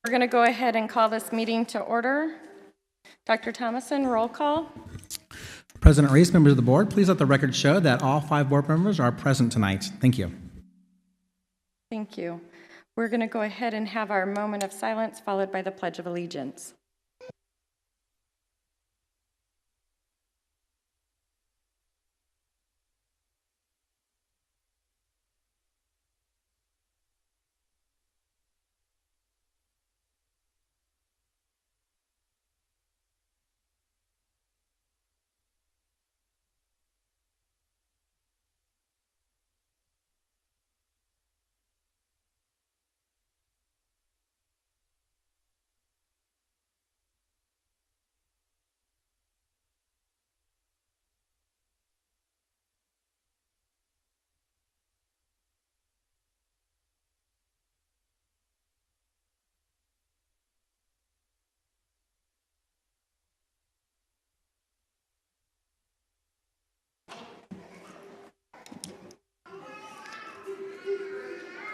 We're going to go ahead and call this meeting to order. Dr. Thomason, roll call. President Reese, members of the board, please let the record show that all 5 board members are present tonight. Thank you. Thank you. We're going to go ahead and have our moment of silence followed by the Pledge of Allegiance.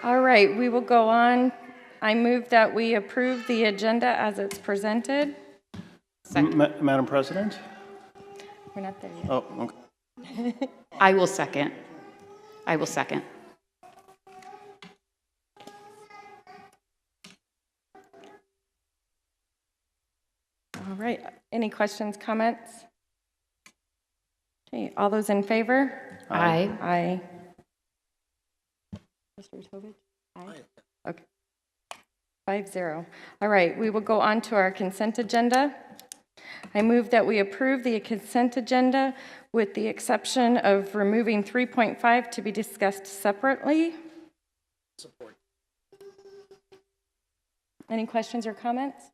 All right, we will go on. I move that we approve the agenda as it's presented. Madam President? We're not there yet. Oh, okay. I will second. I will second. All right, any questions, comments? Okay, all those in favor? Aye. Aye. Mr. Tovich? Aye. Okay. 5-0. All right, we will go on to our consent agenda. I move that we approve the consent agenda with the exception of removing 3.5 to be discussed separately. Support. Any questions or comments?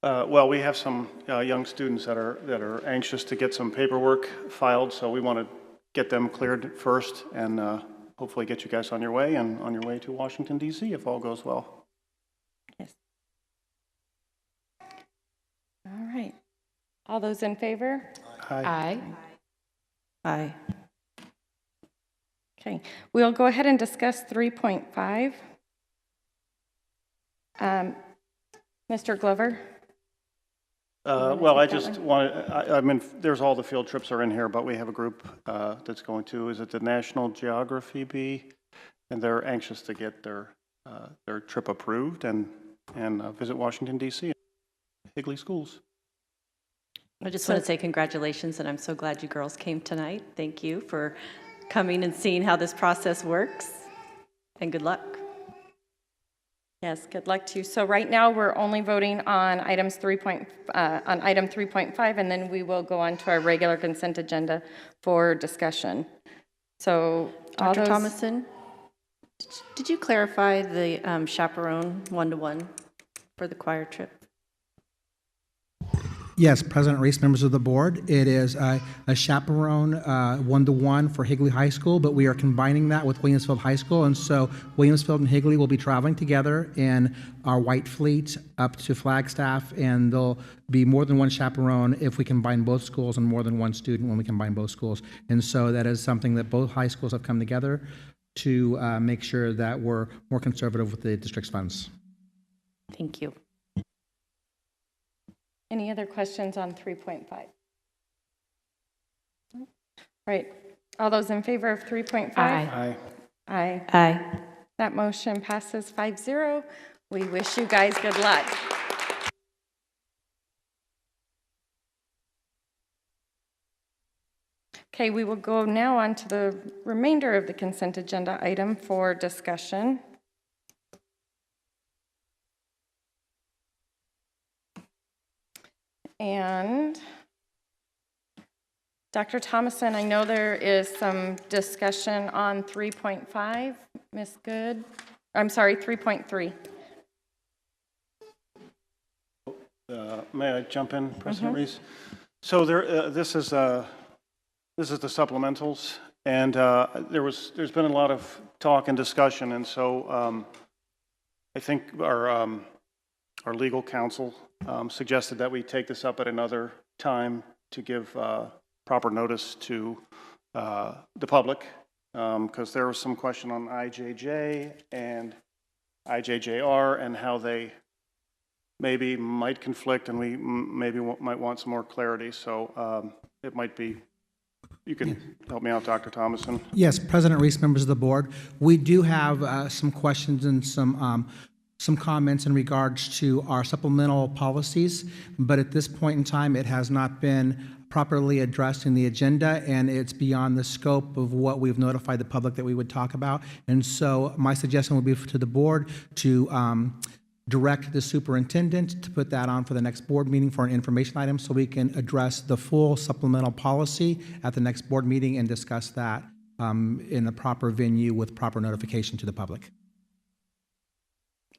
Well, we have some young students that are anxious to get some paperwork filed, so we want to get them cleared first and hopefully get you guys on your way and on your way to Washington, D.C. if all goes well. Yes. All right. All those in favor? Aye. Aye. Okay. We'll go ahead and discuss 3.5. Mr. Glover? Well, I just want to, I mean, there's all the field trips are in here, but we have a group that's going to, is it the National Geography Bee? And they're anxious to get their trip approved and visit Washington, D.C. Higley schools. I just want to say congratulations, and I'm so glad you girls came tonight. Thank you for coming and seeing how this process works, and good luck. Yes, good luck to you. So right now we're only voting on items on item 3.5, and then we will go on to our regular consent agenda for discussion. So Dr. Thomason, did you clarify the chaperone one-to-one for the choir trip? Yes, President Reese, members of the board, it is a chaperone one-to-one for Higley High School, but we are combining that with Williamsfield High School, and so Williamsfield and Higley will be traveling together in our white fleet up to Flagstaff, and there'll be more than one chaperone if we combine both schools and more than one student when we combine both schools. And so that is something that both high schools have come together to make sure that we're more conservative with the district's funds. Thank you. any other questions on 3.5? Right. All those in favor of 3.5? Aye. Aye. Aye. That motion passes 5-0. We wish you guys good luck. Okay, we will go now on to the remainder of the consent agenda item for discussion. And Dr. Thomason, I know there is some discussion on 3.5. Ms. Good, I'm sorry, 3.3. May I jump in, President Reese? So this is the supplementals, and there's been a lot of talk and discussion, and so I think our legal counsel suggested that we take this up at another time to give proper notice to the public, because there was some question on IJJ and IJJR and how they maybe might conflict, and we maybe might want some more clarity. So it might be, you can help me out, Dr. Thomason. Yes, President Reese, members of the board, we do have some questions and some comments in regards to our supplemental policies, but at this point in time, it has not been properly addressed in the agenda, and it's beyond the scope of what we've notified the public that we would talk about. And so my suggestion would be to the board to direct the superintendent to put that on for the next board meeting for an information item so we can address the full supplemental policy at the next board meeting and discuss that in the proper venue with proper notification to the public.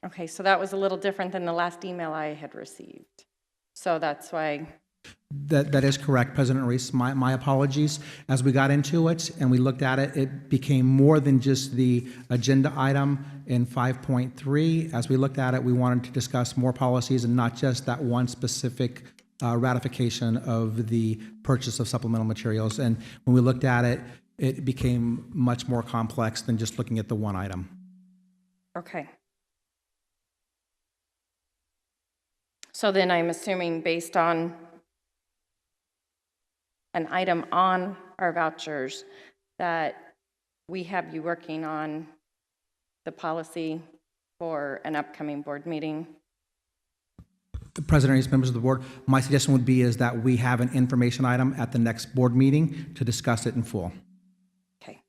Okay, so that was a little different than the last email I had received. So that's why. That is correct, President Reese. My apologies. As we got into it and we looked at it, it became more than just the agenda item in 5.3. As we looked at it, we wanted to discuss more policies and not just that one specific ratification of the purchase of supplemental materials. And when we looked at it, it became much more complex than just looking at the one item. Okay. So then I'm assuming based on an item on our vouchers that we have you working on the policy for an upcoming board meeting. President Reese, members of the board, my suggestion would be is that we have an information item at the next board meeting to discuss it in full. Okay.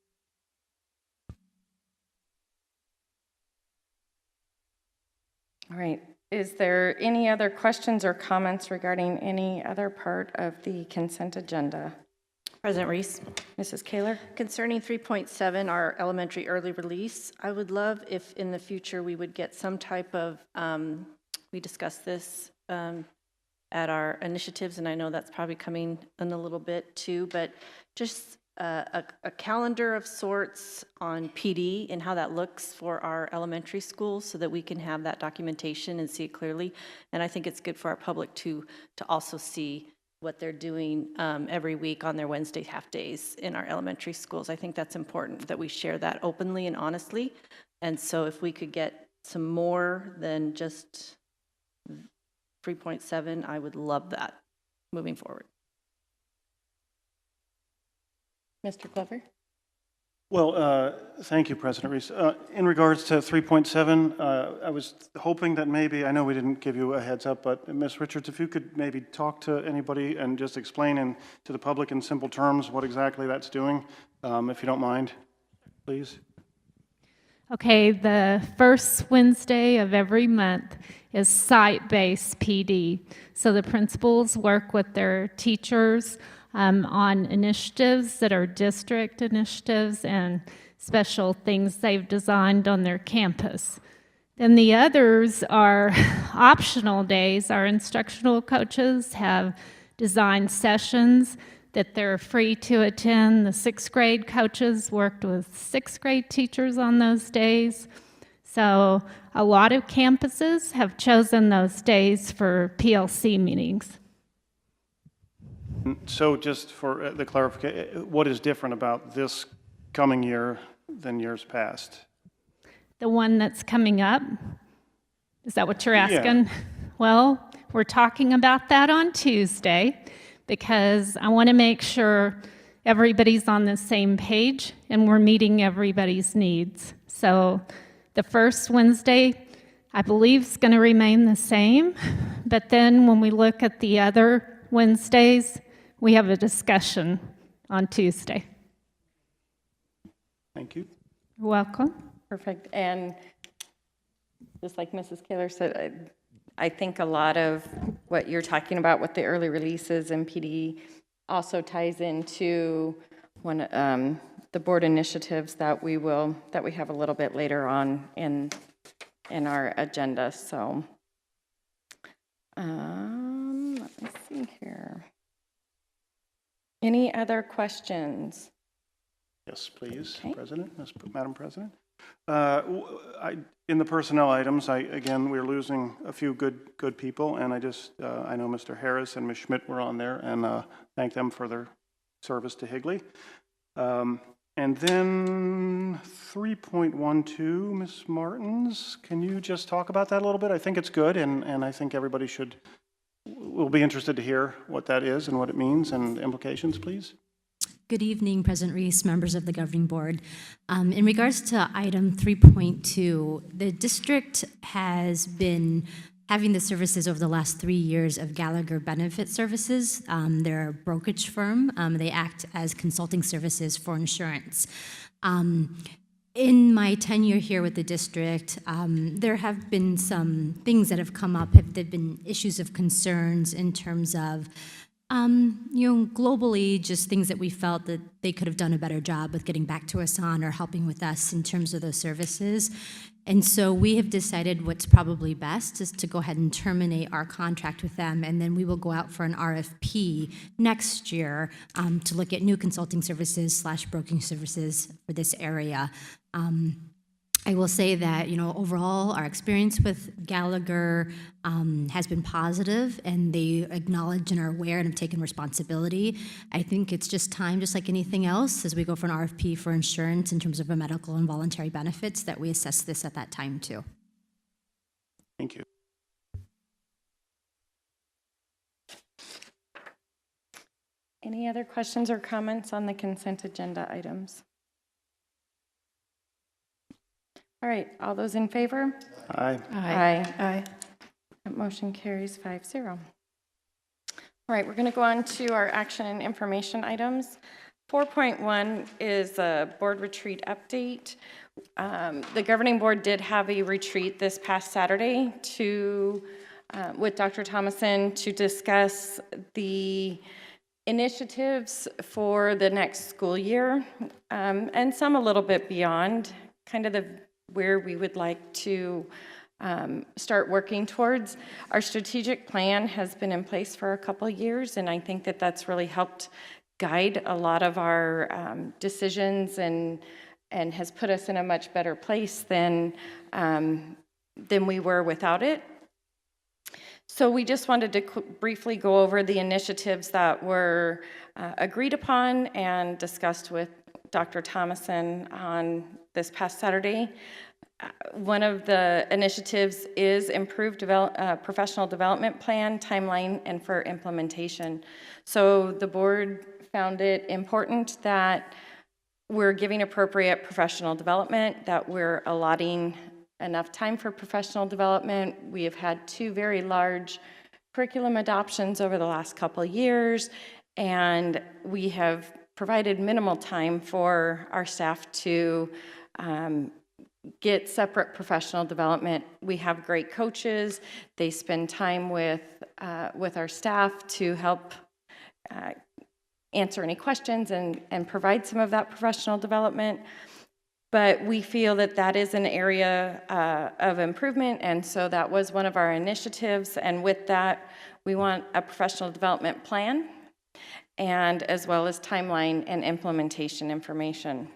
All right. Is there any other questions or comments regarding any other part of the consent agenda? President Reese. Mrs. Kaler? Concerning 3.7, our elementary early release, I would love if in the future we would get some type of, we discussed this at our initiatives, and I know that's probably coming in a little bit too, but just a calendar of sorts on PD and how that looks for our elementary schools so that we can have that documentation and see it clearly. And I think it's good for our public to also see what they're doing every week on their Wednesday half days in our elementary schools. I think that's important that we share that openly and honestly. And so if we could get some more than just 3.7, I would love that moving forward. Mr. Glover? Well, thank you, President Reese. In regards to 3.7, I was hoping that maybe, I know we didn't give you a heads up, but Ms. Richards, if you could maybe talk to anybody and just explain to the public in simple terms what exactly that's doing, if you don't mind, please. Okay, the first Wednesday of every month is site-based PD. So the principals work with their teachers on initiatives that are district initiatives and special things they've designed on their campus. Then the others are optional days. Our instructional coaches have designed sessions that they're free to attend. The sixth grade coaches worked with sixth grade teachers on those days. So a lot of campuses have chosen those days for PLC meetings. So just for the clarification, what is different about this coming year than years past? The one that's coming up? Is that what you're asking? Yeah. Well, we're talking about that on Tuesday because I want to make sure everybody's on the same page and we're meeting everybody's needs. So the first Wednesday, I believe, is going to remain the same. But then when we look at the other Wednesdays, we have a discussion on Tuesday. Thank you. You're welcome. Perfect. And just like Mrs. Kaler said, I think a lot of what you're talking about with the early releases and PD also ties into one the board initiatives that we have a little bit later on in our agenda. So let me see here. Any other questions? Yes, please, Okay. Madam President. In the personnel items, again, we're losing a few good people, and I know Mr. Harris and Ms. Schmidt were on there, and thank them for their service to Higley. And then 3.12, Ms. Martins, can you just talk about that a little bit? I think it's good, and I think everybody will be interested to hear what that is and what it means and implications, please. Good evening, President Reese, members of the governing board. In regards to item 3.2, the district has been having the services over the last 3 years of Gallagher Benefit Services. They're a brokerage firm. They act as consulting services for insurance. In my tenure here with the district, there have been some things that have come up. There have been issues of concerns in terms of globally, just things that we felt that they could have done a better job with getting back to us on or helping with us in terms of those services. And so we have decided what's probably best is to go ahead and terminate our contract with them, and then we will go out for an RFP next year to look at new consulting services / broking services for this area. I will say that, overall, our experience with Gallagher has been positive, and they acknowledge and are aware and have taken responsibility. I think it's just time, just like anything else, as we go for an RFP for insurance in terms of a medical and voluntary benefits, that we assess this at that time, too. Thank you. Any other questions or comments on the consent agenda items? All right, all those in favor? Aye. Aye. That motion carries 5-0. All right, we're going to go on to our action and information items. 4.1 is a board retreat update. The governing board did have a retreat this past Saturday with Dr. Thomason to discuss the initiatives for the next school year, and some a little bit beyond, kind of where we would like to start working towards. Our strategic plan has been in place for a couple of years, and I think that that's really helped guide a lot of our decisions and has put us in a much better place than we were without it. So we just wanted to briefly go over the initiatives that were agreed upon and discussed with Dr. Thomason on this past Saturday. One of the initiatives is improved professional development plan, timeline, and for implementation. So the board found it important that we're giving appropriate professional development, that we're allotting enough time for professional development. We have had 2 very large curriculum adoptions over the last couple of years, and we have provided minimal time for our staff to get separate professional development. We have great coaches. They spend time with our staff to help answer any questions and provide some of that professional development. But we feel that that is an area of improvement, and so that was one of our initiatives. And with that, we want a professional development plan, and as well as timeline and implementation information.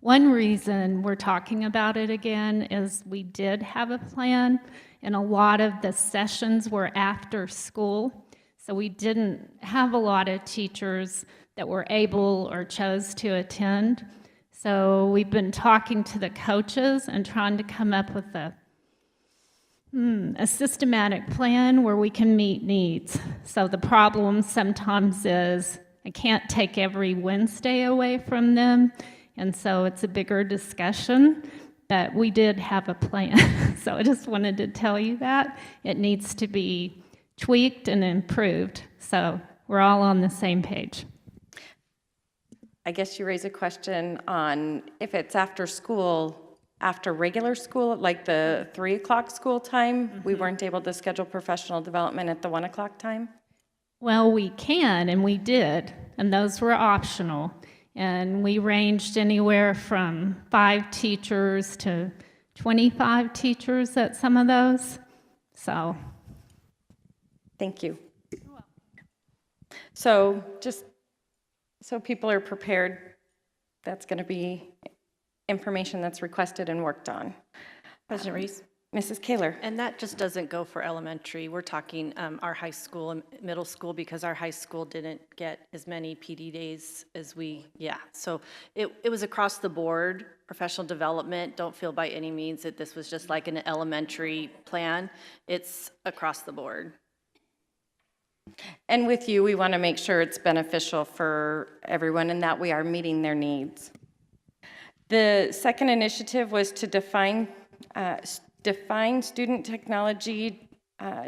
One reason we're talking about it again is we did have a plan, and a lot of the sessions were after school. So we didn't have a lot of teachers that were able or chose to attend. So we've been talking to the coaches and trying to come up with a systematic plan where we can meet needs. So the problem sometimes is I can't take every Wednesday away from them, and so it's a bigger discussion, but we did have a plan. So I just wanted to tell you that. It needs to be tweaked and improved, so we're all on the same page. I guess you raise a question on if it's after school, after regular school, like the 3 o'clock school time, we weren't able to schedule professional development at the 1 o'clock time? Well, we can, and we did, and those were optional. And we ranged anywhere from 5 teachers to 25 teachers at some of those, so. Thank you. So just so people are prepared, that's going to be information that's requested and worked on. President Reese? Mrs. Kaler? And that just doesn't go for elementary. We're talking our high school and middle school, because our high school didn't get as many PD days as we, yeah. So it was across the board, professional development. Don't feel by any means that this was just like an elementary plan. It's across the board. And with you, we want to make sure it's beneficial for everyone and that we are meeting their needs. The second initiative was to define student technology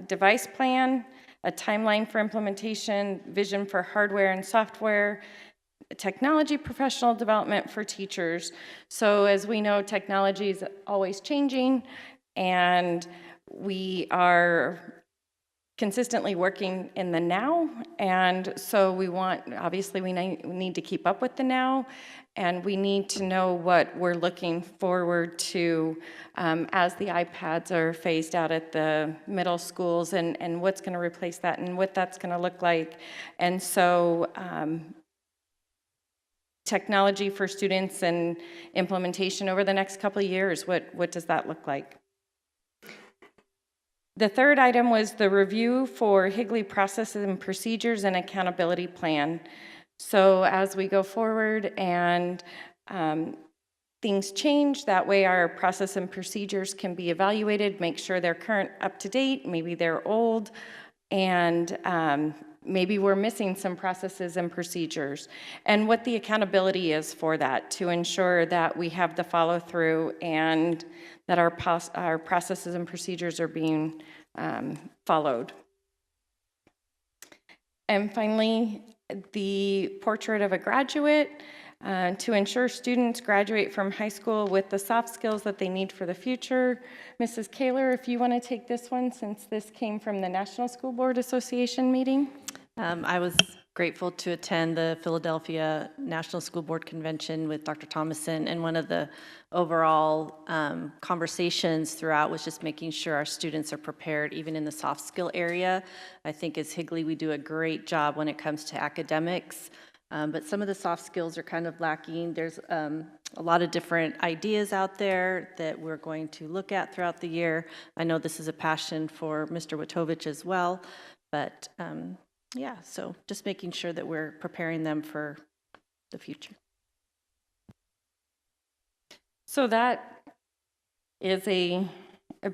device plan, a timeline for implementation, vision for hardware and software, technology professional development for teachers. So as we know, technology is always changing, and we are consistently working in the now, and so we need to keep up with the now, and we need to know what we're looking forward to as the iPads are phased out at the middle schools, and what's going to replace that and what that's going to look like. And so technology for students and implementation over the next couple of years, what does that look like? The third item was the review for Higley processes and procedures and accountability plan. So as we go forward and things change, that way our process and procedures can be evaluated, make sure they're current, up to date, maybe they're old, and maybe we're missing some processes and procedures. And what the accountability is for that, to ensure that we have the follow through and that our processes and procedures are being followed. And finally, the portrait of a graduate, to ensure students graduate from high school with the soft skills that they need for the future. Mrs. Kaler, if you want to take this one, since this came from the National School Board Association meeting. I was grateful to attend the Philadelphia National School Board Convention with Dr. Thomason, and one of the overall conversations throughout was just making sure our students are prepared, even in the soft skill area. I think as Higley, we do a great job when it comes to academics, but some of the soft skills are kind of lacking. There's a lot of different ideas out there that we're going to look at throughout the year. I know this is a passion for Mr. Witovich as well, but yeah, so just making sure that we're preparing them for the future. So that is a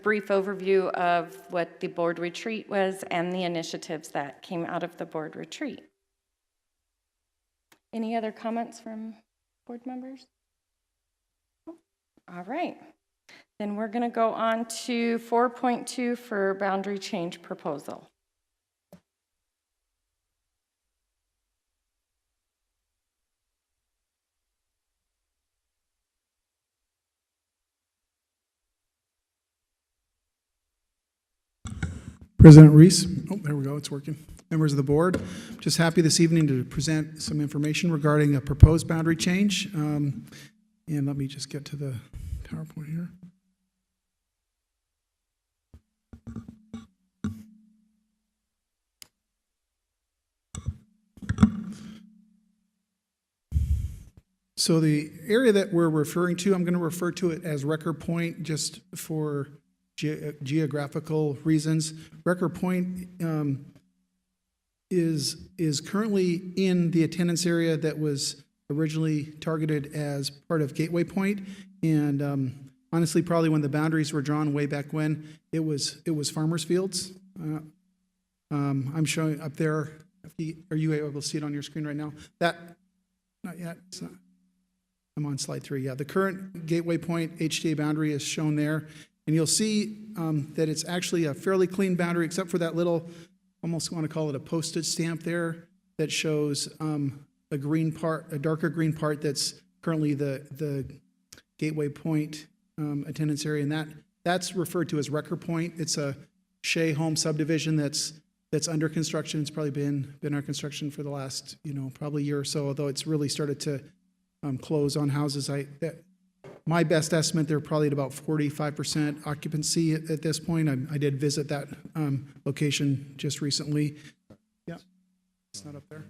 brief overview of what the board retreat was and the initiatives that came out of the board retreat. Any other comments from board members? All right. Then we're going to go on to 4.2 for boundary change proposal. President Reese, oh, there we go, it's working. Members of the board, just happy this evening to present some information regarding a proposed boundary change. And let me just get to the PowerPoint here. So the area that we're referring to, I'm going to refer to it as Record Point just for geographical reasons. Record Point is currently in the attendance area that was originally targeted as part of Gateway Point, and honestly, probably when the boundaries were drawn way back when, it was farmers' fields. I'm showing up there. Are you able to see it on your screen right now? That, not yet. It's not. I'm on slide 3. Yeah, the current Gateway Point HTA boundary is shown there. And you'll see that it's actually a fairly clean boundary, except for that little, almost want to call it a postage stamp there, that shows a green part, a darker green part that's currently the Gateway Point attendance area, and that's referred to as Record Point. It's a Shea home subdivision that's under construction. It's probably been under construction for the last, probably year or so, although it's really started to close on houses. My best estimate, they're probably at about 45% occupancy at this point. I did visit that location just recently. Yeah, it's not up there.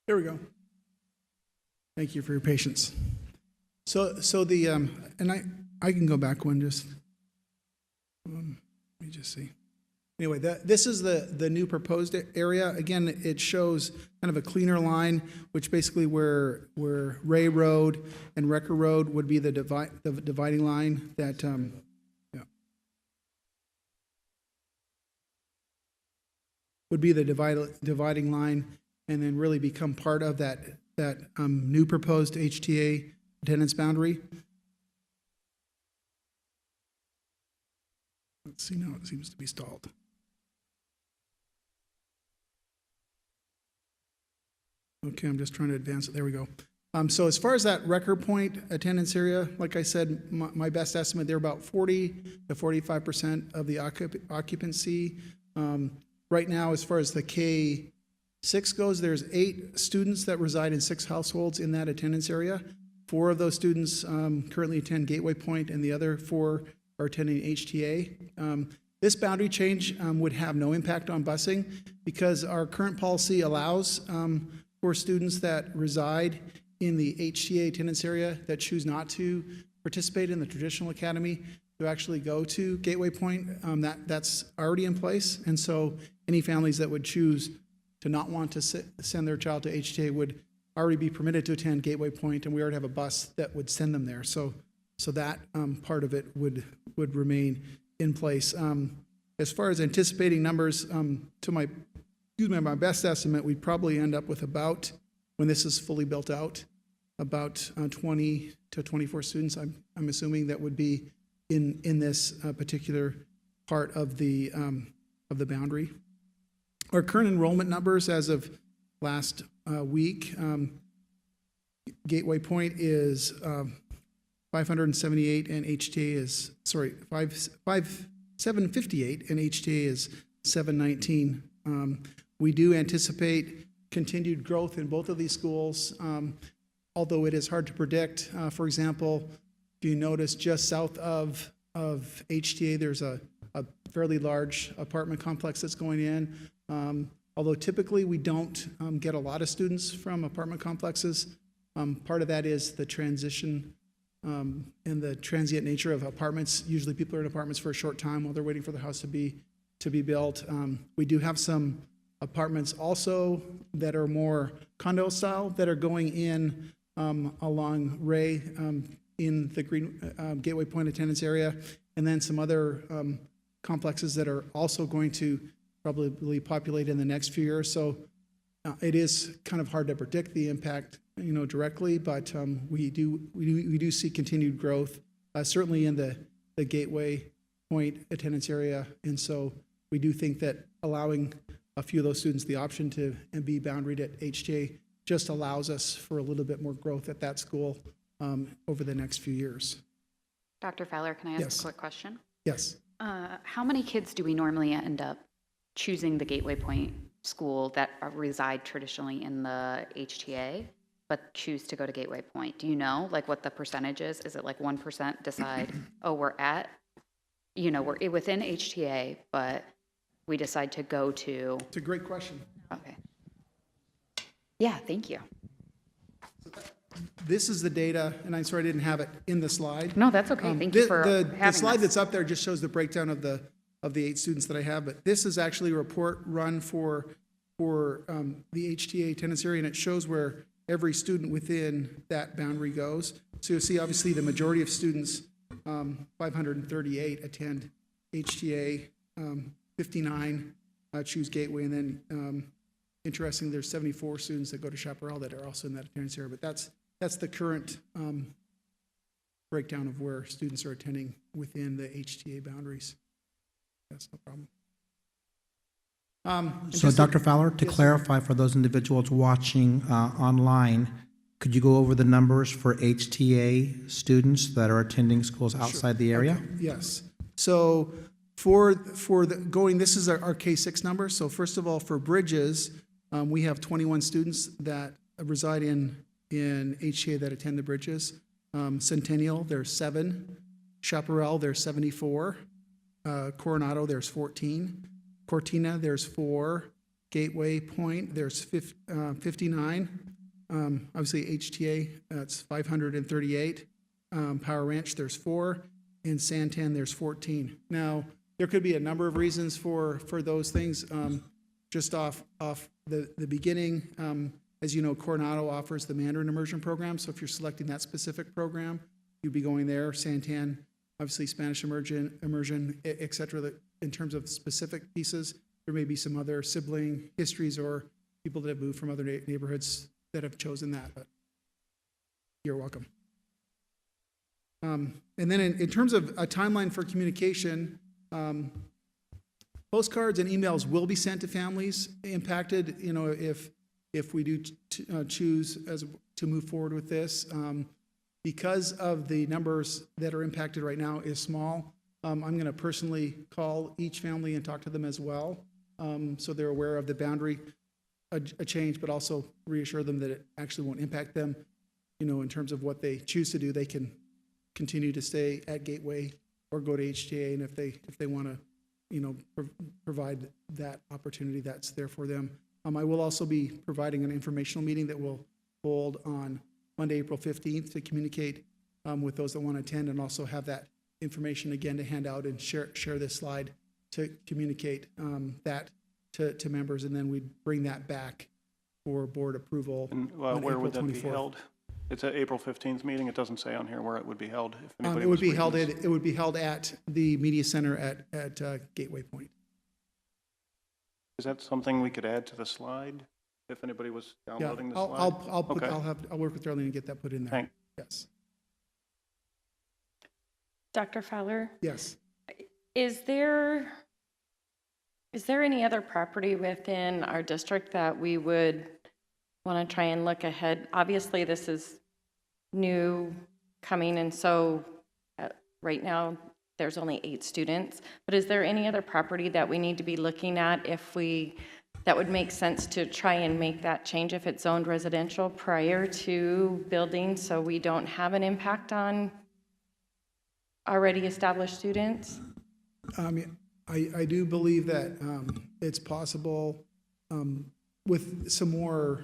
There we go. Thank you for your patience. So the, and I can go back one just, let me just see. Anyway, this is the new proposed area. Again, it shows kind of a cleaner line, which basically where Ray Road and Wrecker Road would be the dividing line that, yeah, would be the dividing line, and then really become part of that new proposed HTA attendance boundary. Let's see, now it seems to be stalled. Okay, I'm just trying to advance it. There we go. So as far as that record point attendance area, like I said, my best estimate, they're about 40 to 45% of the occupancy. Right now, as far as the K6 goes, there's 8 students that reside in 6 households in that attendance area. 4 of those students currently attend Gateway Point, and the other 4 are attending HTA. This boundary change would have no impact on busing because our current policy allows for students that reside in the HTA attendance area that choose not to participate in the traditional academy to actually go to Gateway Point. That's already in place, and so any families that would choose to not want to send their child to HTA would already be permitted to attend Gateway Point, and we already have a bus that would send them there. So that part of it would remain in place. As far as anticipating numbers, to my best estimate, we'd probably end up with about, when this is fully built out, about 20 to 24 students. I'm assuming that would be in this particular part of the boundary. Our current enrollment numbers as of last week, Gateway Point is 578 and HTA is, 758 and HTA is 719. We do anticipate continued growth in both of these schools, although it is hard to predict. For example, if you notice just south of HTA, there's a fairly large apartment complex that's going in. Although typically we don't get a lot of students from apartment complexes. Part of that is the transition and the transient nature of apartments. Usually people are in apartments for a short time while they're waiting for the house to be built. We do have some apartments also that are more condo style that are going in along Ray in the Green Gateway Point attendance area, and then some other complexes that are also going to probably populate in the next few years. So it is kind of hard to predict the impact, directly, but we do see continued growth, certainly in the Gateway Point attendance area, and so we do think that allowing a few of those students the option to be boundaried at HTA just allows us for a little bit more growth at that school over the next few years. Dr. Fowler, can I ask Yes. a quick question? Yes. How many kids do we normally end up choosing the Gateway Point school that reside traditionally in the HTA, but choose to go to Gateway Point? Do you know, what the percentage is? Is it 1% decide, oh, we're within HTA, but we decide to go to... It's a great question. Okay. Yeah, thank you. This is the data, and I'm sorry I didn't have it in the slide. No, that's okay. Thank you for the having slide us. that's up there just shows the breakdown of the 8 students that I have, but this is actually a report run for the HTA attendance area, and it shows where every student within that boundary goes. So you'll see, obviously, the majority of students, 538, attend HTA, 59 choose Gateway, and then interestingly, there's 74 students that go to Chaparral that are also in that attendance area, but that's the current breakdown of where students are attending within the HTA boundaries. That's no problem. So, Dr. Fowler, to clarify for those individuals watching online, could you go over the numbers for HTA students that are attending schools outside the area? Okay, yes. So for this is our K6 number. So first of all, for Bridges, we have 21 students that reside in HTA that attend the Bridges. Centennial, there's 7. Chaparral, there's 74. Coronado, there's 14. Cortina, there's 4. Gateway Point, there's 59. Obviously, HTA, that's 538. Power Ranch, there's 4. And Santan, there's 14. Now, there could be a number of reasons for those things. Just off the beginning, as you know, Coronado offers the Mandarin immersion program. So if you're selecting that specific program, you'd be going there. Santan, obviously Spanish immersion, et cetera. In terms of specific pieces, there may be some other sibling histories or people that have moved from other neighborhoods that have chosen that, but you're welcome. And then in terms of a timeline for communication, postcards and emails will be sent to families impacted, you know, if we do choose to move forward with this. Because of the numbers that are impacted right now is small, I'm going to personally call each family and talk to them as well, so they're aware of the boundary a change, but also reassure them that it actually won't impact them. You know, in terms of what they choose to do, they can continue to stay at Gateway or go to HTA, and if they want to, you know, provide that opportunity, that's there for them. I will also be providing an informational meeting that we'll hold on Monday, April 15th, to communicate with those that want to attend, and also have that information again to hand out and share this slide to communicate that to members, and then we'd bring that back for board approval. And on where April would that 24th. be held? It's an April 15th meeting. It doesn't say on here where it would be held. If anybody It would was be reading held this. it would be held at the media center at Gateway Point. Is that something we could add to the slide if anybody was Yeah, downloading the slide? I'll Okay. I'll work with Darlene and get that put in there. Thanks. Yes. Dr. Fowler, Yes. is there any other property within our district that we would want to try and look ahead? Obviously, this is new coming, and so right now there's only 8 students, but is there any other property that we need to be looking at that would make sense to try and make that change if it's zoned residential prior to building, so we don't have an impact on already established students? I do believe that it's possible with some more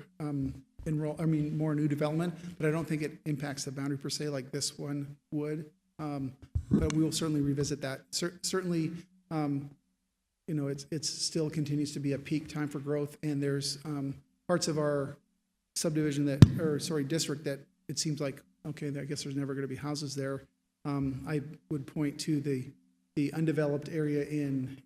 more new development, but I don't think it impacts the boundary per se like this one would. But we will certainly revisit that. Certainly, you know, it still continues to be a peak time for growth, and there's parts of our subdivision district that it seems like, okay, I guess there's never going to be houses there. I would point to the undeveloped area in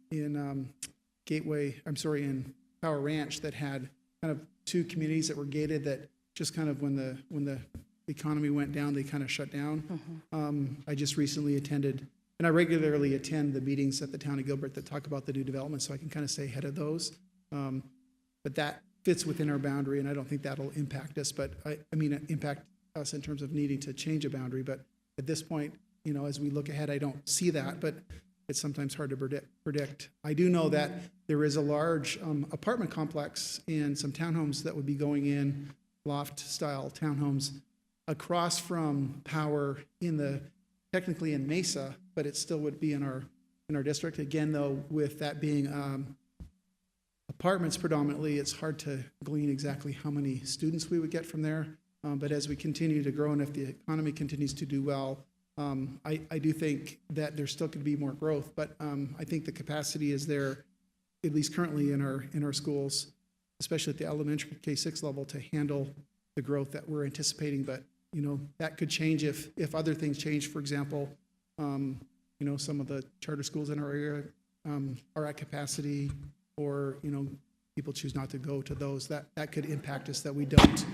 Power Ranch that had kind of 2 communities that were gated that just kind of when the economy went down, they kind of shut down. I just recently attended, and I regularly attend the meetings at the town of Gilbert that talk about the new development, so I can kind of stay ahead of those. But that fits within our boundary, and I don't think that'll impact us, but impact us in terms of needing to change a boundary. But at this point, you know, as we look ahead, I don't see that, but it's sometimes hard to predict. I do know that there is a large apartment complex and some townhomes that would be going in, loft-style townhomes, across from Power technically in Mesa, but it still would be in our district. Again, though, with that being apartments predominantly, it's hard to glean exactly how many students we would get from there. But as we continue to grow and if the economy continues to do well, I do think that there still could be more growth, but I think the capacity is there, at least currently in our schools, especially at the elementary K-6 level, to handle the growth that we're anticipating. But you know, that could change if other things change. For example, you know, some of the charter schools in our area are at capacity, or you know, people choose not to go to those. That could impact us. That we don't.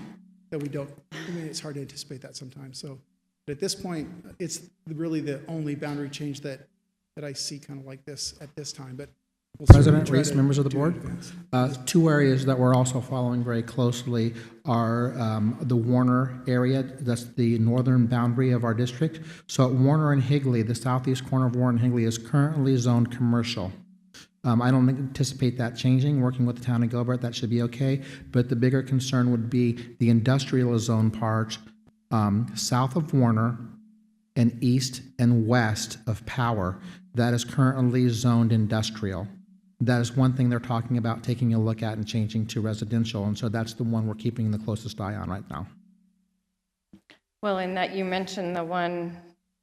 I mean, it's hard to anticipate that sometimes. So. But at this point, it's really the only boundary change that I see kind of like this at this time. But we'll President try Reese, to members of the do board, it in advance. 2 areas that we're also following very closely are the Warner area. That's the northern boundary of our district. So at Warner and Higley, the southeast corner of Warner and Higley is currently zoned commercial. I don't anticipate that changing. Working with the town of Gilbert, that should be okay. But the bigger concern would be the industrial zone part south of Warner and east and west of Power. That is currently zoned industrial. that is one thing they're talking about taking a look at and changing to residential. And so that's the one we're keeping the closest eye on right now. Well, in that you mentioned the one,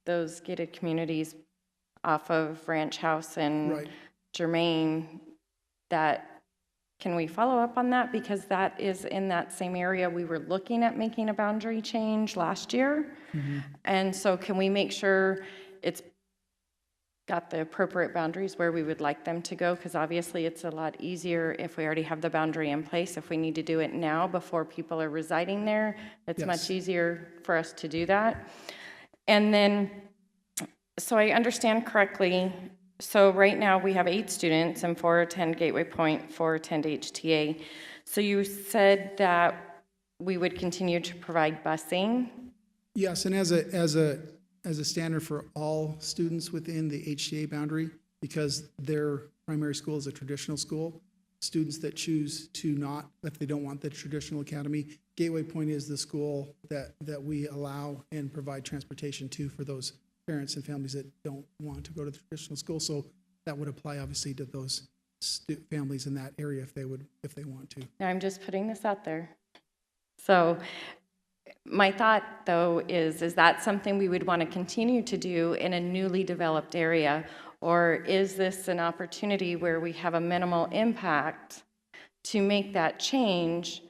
those gated communities off of Ranch House and Right. Germain, that, can we follow up on that? Because that is in that same area we were looking at making a boundary change last year. And so can we make sure it's got the appropriate boundaries where we would like them to go? Because obviously it's a lot easier if we already have the boundary in place. If we need to do it now before people are residing there, it's Yes. much easier for us to do that. And then, so I understand correctly, so right now we have 8 students and 4 attend Gateway Point, 4 attend HTA. So you said that we would continue to provide busing? Yes, and as a standard for all students within the HTA boundary, because their primary school is a traditional school, students that choose to not, if they don't want the traditional academy, Gateway Point is the school that we allow and provide transportation to for those parents and families that don't want to go to the traditional school. So that would apply obviously to those families in that area if they want to. Now, I'm just putting this out there. So my thought, though, is that something we would want to continue to do in a newly developed area? Or is this an opportunity where we have a minimal impact to make that change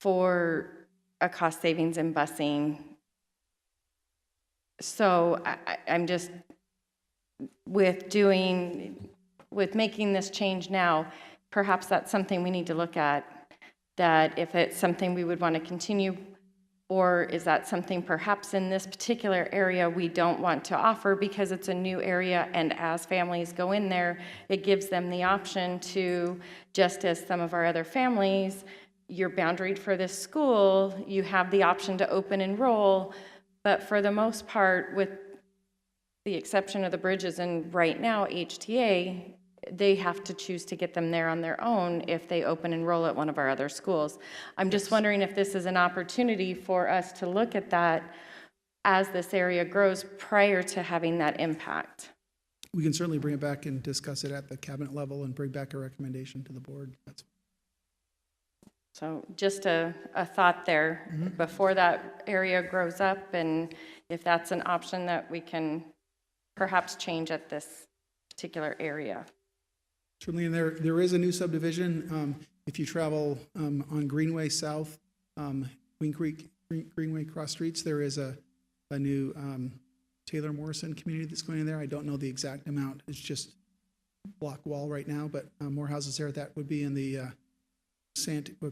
for a cost savings in busing? So I'm just, with making this change now, perhaps that's something we need to look at, that if it's something we would want to continue, or is that something perhaps in this particular area we don't want to offer because it's a new area, and as families go in there, it gives them the option to, just as some of our other families, you're boundaried for this school, you have the option to open enroll, but for the most part, with the exception of the bridges and right now HTA, they have to choose to get them there on their own if they open enroll at one of our other schools. I'm just wondering if this is an opportunity for us to look at that as this area grows prior to having that impact. We can certainly bring it back and discuss it at the cabinet level and bring back a recommendation to the board. So just a thought there before that area grows up, and if that's an option that we can perhaps change at this particular area. Certainly, and there is a new subdivision. If you travel on Greenway South, Queen Creek, Greenway cross streets, there is a new Taylor Morrison community that's going in there. I don't know the exact amount. It's just block wall right now, but more houses there. That would be in the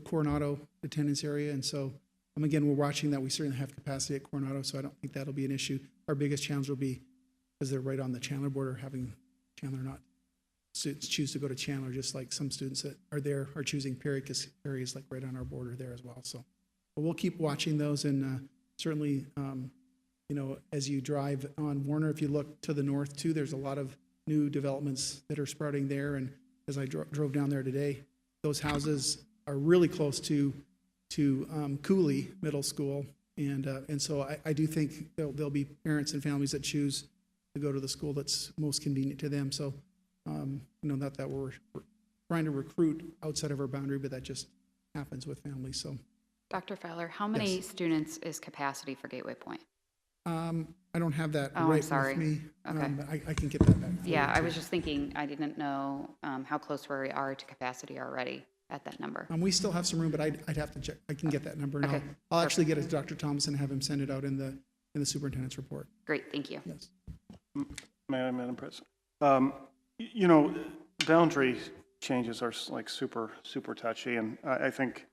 Coronado attendance area. And so, again, we're watching that. We certainly have capacity at Coronado, so I don't think that'll be an issue. Our biggest challenge will be, because they're right on the Chandler border, having Chandler not students choose to go to Chandler, just like some students that are there are choosing Perry, because Perry is like right on our border there as well. So, but we'll keep watching those, and certainly, as you drive on Warner, if you look to the north too, there's a lot of new developments that are sprouting there. And as I drove down there today, those houses are really close to Cooley Middle School, and so I do think there'll be parents and families that choose to go to the school that's most convenient to them. So, not that we're trying to recruit outside of our boundary, but that just happens with families. So, Dr. Fowler, how many students is capacity for Gateway Point? I don't have that Oh, I'm right sorry. with me. Okay. But I can get that back. for you, Yeah, I too. was just thinking, I didn't know how close we are to capacity already at that number. We still have some room, but I'd have to check. I can get that number, and Okay. I'll actually get it to Dr. Thompson and have him send it out in the superintendent's report. Great, thank you. Yes. May I, Madam President? Boundary changes are like super, super touchy, and I think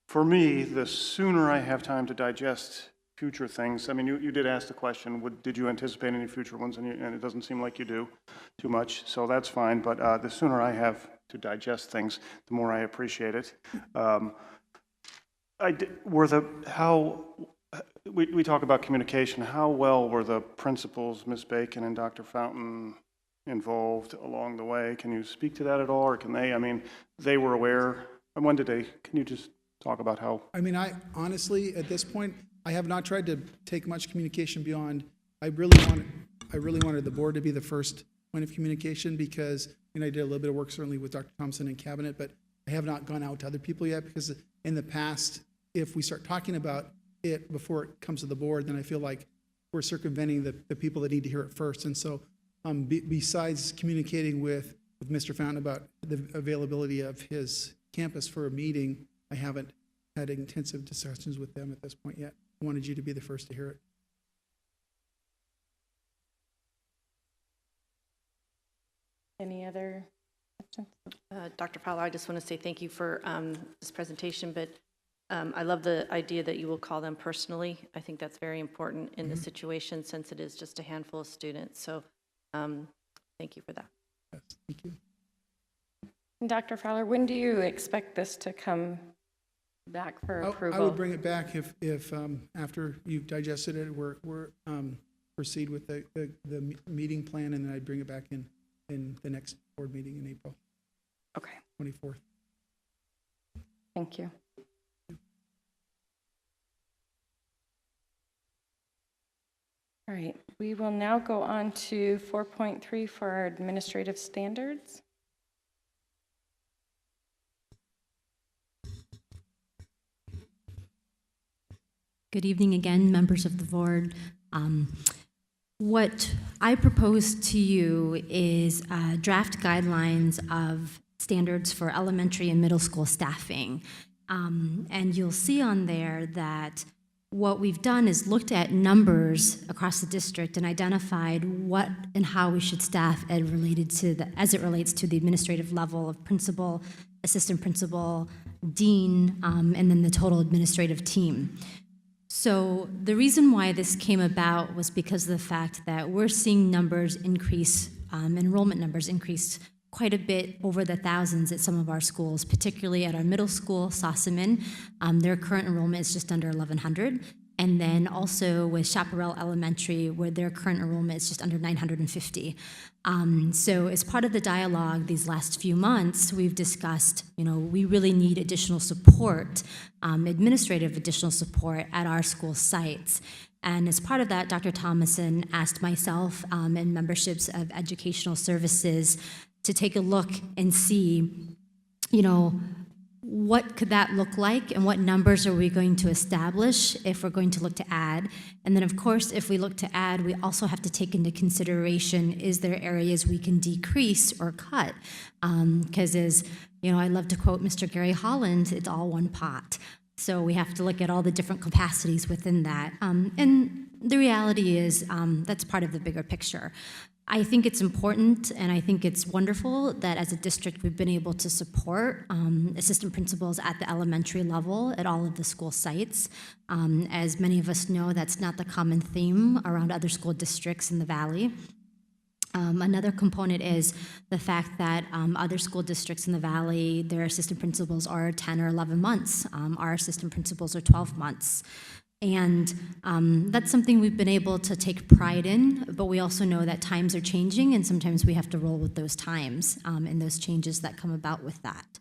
for me, the sooner I have time to digest future things, I mean, you did ask the question, did you anticipate any future ones, and it doesn't seem like you do too much, so that's fine, but the sooner I have to digest things, the more I appreciate it. We talk about communication. How well were the principals, Ms. Bacon and Dr. Fountain, involved along the way? Can you speak to that at all, or can they? I mean, they were aware. And when did they? Can you just talk about how? I mean, I honestly, at this point, I have not tried to take much communication beyond. I really wanted the board to be the first point of communication, because and I did a little bit of work certainly with Dr. Thompson and cabinet, but I have not gone out to other people yet, because in the past, if we start talking about it before it comes to the board, then I feel like we're circumventing the people that need to hear it first. And so besides communicating with Mr. Fountain about the availability of his campus for a meeting, I haven't had intensive discussions with them at this point yet. I wanted you to be the first to hear it. Any other questions? Dr. Fowler, I just want to say thank you for this presentation, but I love the idea that you will call them personally. I think that's very important in the situation, since it is just a handful of students. So thank you for that. Yes, thank you. Dr. Fowler, when do you expect this to come back for approval? I would bring it back if after you've digested it, we're proceed with the meeting plan, and then I'd bring it back in the next board meeting in April Okay, 24th. thank you. All right, we will now go on to 4.3 for our administrative standards. Good evening again, members of the board. What I propose to you is draft guidelines of standards for elementary and middle school staffing. And you'll see on there that what we've done is looked at numbers across the district and identified what and how we should staff as it relates to the administrative level of principal, assistant principal, dean, and then the total administrative team. So the reason why this came about was because of the fact that we're seeing numbers increase, enrollment numbers increase quite a bit over the thousands at some of our schools, particularly at our middle school, Sossaman. Their current enrollment is just under 1,100. And then also with Chaparral Elementary, where their current enrollment is just under 950. So as part of the dialogue these last few months, we've discussed, we really need additional support, administrative additional support at our school sites. And as part of that, Dr. Thomason asked myself and memberships of educational services to take a look and see, what could that look like and what numbers are we going to establish if we're going to look to add. And then, of course, if we look to add, we also have to take into consideration, is there areas we can decrease or cut? Because as, I love to quote Mr. Gary Holland, it's all one pot. So we have to look at all the different capacities within that. And the reality is that's part of the bigger picture. I think it's important, and I think it's wonderful that as a district we've been able to support assistant principals at the elementary level at all of the school sites. As many of us know, that's not the common theme around other school districts in the Valley. Another component is the fact that other school districts in the Valley, their assistant principals are 10 or 11 months. Our assistant principals are 12 months. And that's something we've been able to take pride in, but we also know that times are changing, and sometimes we have to roll with those times and those changes that come about with that.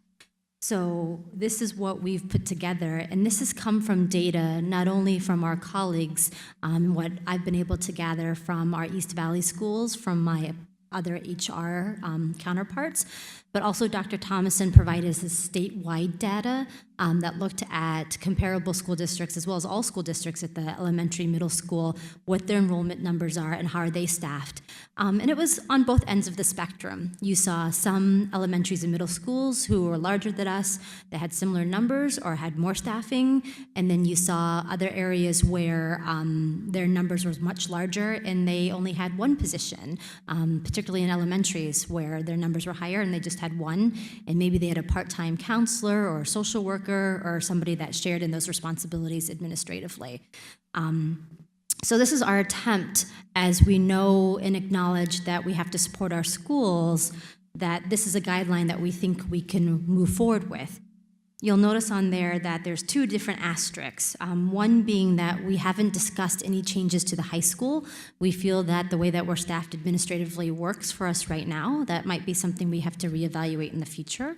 So this is what we've put together, and this has come from data not only from our colleagues, what I've been able to gather from our East Valley schools, from my other HR counterparts, but also Dr. Thomason provided us this statewide data that looked at comparable school districts as well as all school districts at the elementary, middle school, what their enrollment numbers are and how are they staffed. And it was on both ends of the spectrum. You saw some elementaries and middle schools who were larger than us that had similar numbers or had more staffing, and then you saw other areas where their numbers were much larger and they only had one position, particularly in elementaries where their numbers were higher and they just had one, and maybe they had a part-time counselor or social worker or somebody that shared in those responsibilities administratively. So this is our attempt, as we know and acknowledge that we have to support our schools, that this is a guideline that we think we can move forward with. You'll notice on there that there's two different asterisks. One being that we haven't discussed any changes to the high school. We feel that the way that we're staffed administratively works for us right now. That might be something we have to reevaluate in the future.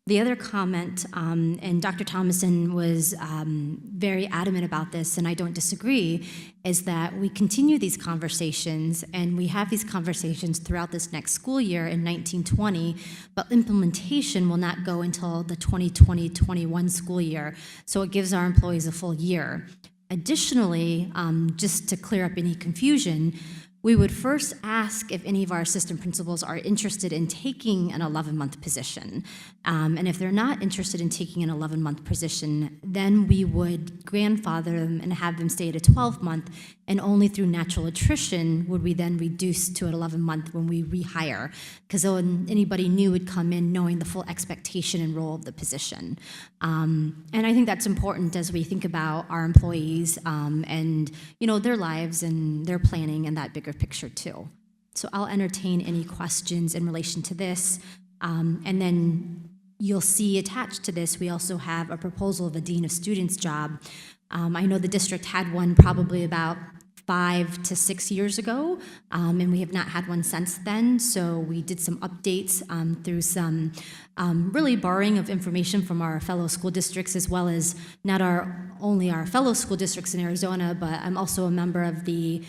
The other comment, and Dr. Thomason was very adamant about this, and I don't disagree, is that we continue these conversations, and we have these conversations throughout this next school year in 1920, but implementation will not go until the 2020-21 school year, so it gives our employees a full year. Additionally, just to clear up any confusion, we would first ask if any of our assistant principals are interested in taking an 11-month position. And if they're not interested in taking an 11-month position, then we would grandfather them and have them stay at a 12-month, and only through natural attrition would we then reduce to an 11-month when we rehire, because anybody new would come in knowing the full expectation and role of the position. And I think that's important as we think about our employees and their lives and their planning and that bigger picture too. So I'll entertain any questions in relation to this. And then you'll see attached to this, we also have a proposal of a dean of students job. I know the district had one probably about 5 to 6 years ago, and we have not had one since then. So we did some updates through some really borrowing of information from our fellow school districts, as well as not only our fellow school districts in Arizona, but I'm also a member of the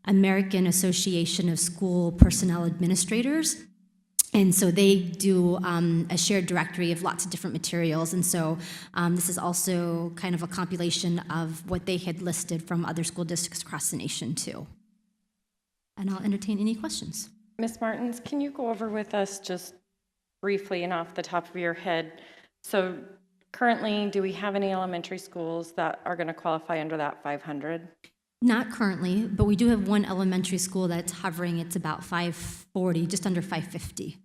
American Association of School Personnel Administrators. And so they do a shared directory of lots of different materials. And so this is also kind of a compilation of what they had listed from other school districts across the nation too. And I'll entertain any questions. Ms. Martins, can you go over with us just briefly and off the top of your head? So currently, do we have any elementary schools that are going to qualify under that 500? Not currently, but we do have one elementary school that's hovering. It's about 540, just under 550.